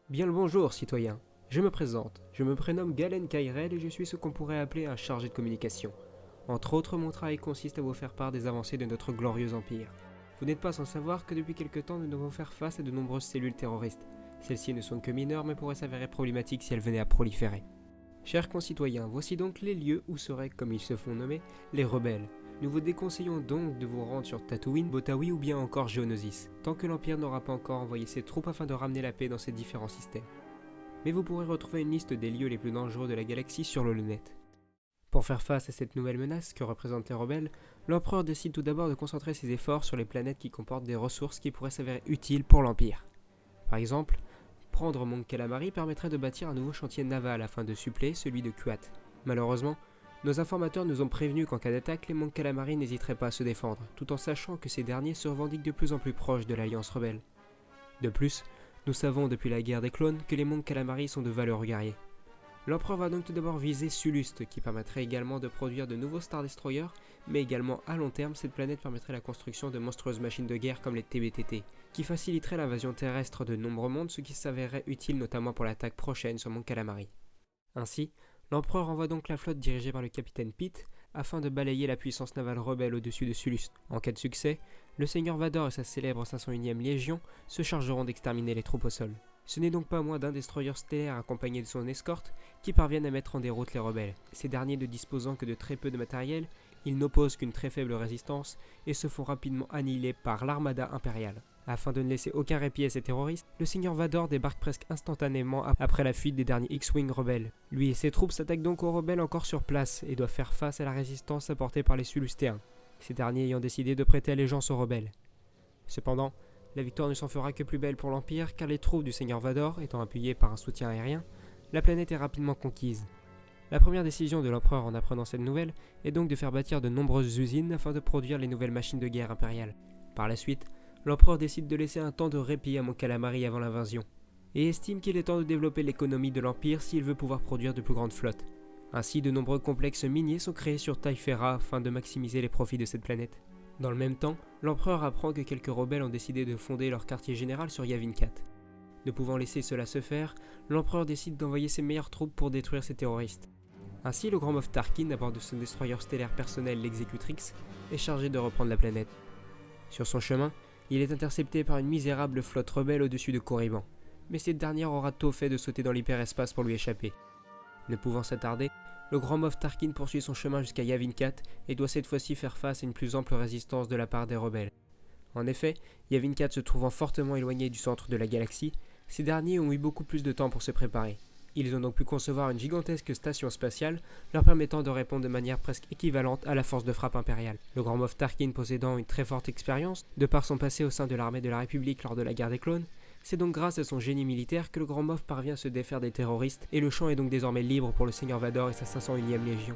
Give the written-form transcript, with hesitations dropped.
Bien le bonjour, citoyens. Je me présente. Je me prénomme Galen Kyrell et je suis ce qu'on pourrait appeler un chargé de communication. Entre autres, mon travail consiste à vous faire part des avancées de notre glorieux empire. Vous n'êtes pas sans savoir que depuis quelque temps, nous devons faire face à de nombreuses cellules terroristes. Celles-ci ne sont que mineures mais pourraient s'avérer problématiques si elles venaient à proliférer. Chers concitoyens, voici donc les lieux où seraient, comme ils se font nommer, les rebelles. Nous vous déconseillons donc de vous rendre sur Tatooine, Botawi ou bien encore Geonosis, tant que l'Empire n'aura pas encore envoyé ses troupes afin de ramener la paix dans ces différents systèmes. Mais vous pourrez retrouver une liste des lieux les plus dangereux de la galaxie sur l'Holonet. Pour faire face à cette nouvelle menace que représentent les rebelles, l'Empereur décide tout d'abord de concentrer ses efforts sur les planètes qui comportent des ressources qui pourraient s'avérer utiles pour l'Empire. Par exemple, prendre Mon Calamari permettrait de bâtir un nouveau chantier naval afin de suppléer celui de Kuat. Malheureusement, nos informateurs nous ont prévenus qu'en cas d'attaque, les Mon Calamari n'hésiteraient pas à se défendre, tout en sachant que ces derniers se revendiquent de plus en plus proches de l'Alliance rebelle. De plus, nous savons depuis la guerre des clones que les Mon Calamari sont de valeureux guerriers. L'Empereur va donc tout d'abord viser Sullust, qui permettrait également de produire de nouveaux Star Destroyers, mais également à long terme, cette planète permettrait la construction de monstrueuses machines de guerre comme les TBTT, qui faciliteraient l'invasion terrestre de nombreux mondes, ce qui s'avérerait utile notamment pour l'attaque prochaine sur Mon Calamari. Ainsi, l'Empereur envoie donc la flotte dirigée par le capitaine Pitt afin de balayer la puissance navale rebelle au-dessus de Sullust. En cas de succès, le Seigneur Vador et sa célèbre 501e Légion se chargeront d'exterminer les troupes au sol. Ce n'est donc pas moins d'un destroyer stellaire accompagné de son escorte qui parviennent à mettre en déroute les rebelles. Ces derniers ne disposant que de très peu de matériel, ils n'opposent qu'une très faible résistance et se font rapidement annihiler par l'armada impériale. Afin de ne laisser aucun répit à ces terroristes, le Seigneur Vador débarque presque instantanément après la fuite des derniers X-Wing rebelles. Lui et ses troupes s'attaquent donc aux rebelles encore sur place et doivent faire face à la résistance apportée par les Sullustéens, ces derniers ayant décidé de prêter allégeance aux rebelles. Cependant, la victoire ne s'en fera que plus belle pour l'Empire car les troupes du Seigneur Vador étant appuyées par un soutien aérien, la planète est rapidement conquise. La première décision de l'Empereur en apprenant cette nouvelle est donc de faire bâtir de nombreuses usines afin de produire les nouvelles machines de guerre impériales. Par la suite, l'Empereur décide de laisser un temps de répit à Mon Calamari avant l'invasion, et estime qu'il est temps de développer l'économie de l'Empire s'il veut pouvoir produire de plus grandes flottes. Ainsi, de nombreux complexes miniers sont créés sur Taifera afin de maximiser les profits de cette planète. Dans le même temps, l'Empereur apprend que quelques rebelles ont décidé de fonder leur quartier général sur Yavin 4. Ne pouvant laisser cela se faire, l'Empereur décide d'envoyer ses meilleures troupes pour détruire ces terroristes. Ainsi, le Grand Moff Tarkin, à bord de son destroyer stellaire personnel l'Executrix, est chargé de reprendre la planète. Sur son chemin, il est intercepté par une misérable flotte rebelle au-dessus de Korriban, mais cette dernière aura tôt fait de sauter dans l'hyperespace pour lui échapper. Ne pouvant s'attarder, le Grand Moff Tarkin poursuit son chemin jusqu'à Yavin 4 et doit cette fois-ci faire face à une plus ample résistance de la part des rebelles. En effet, Yavin 4 se trouvant fortement éloigné du centre de la galaxie, ces derniers ont eu beaucoup plus de temps pour se préparer. Ils ont donc pu concevoir une gigantesque station spatiale, leur permettant de répondre de manière presque équivalente à la force de frappe impériale. Le Grand Moff Tarkin possédant une très forte expérience, de par son passé au sein de l'armée de la République lors de la guerre des clones, c'est donc grâce à son génie militaire que le Grand Moff parvient à se défaire des terroristes, et le champ est donc désormais libre pour le Seigneur Vador et sa 501e Légion.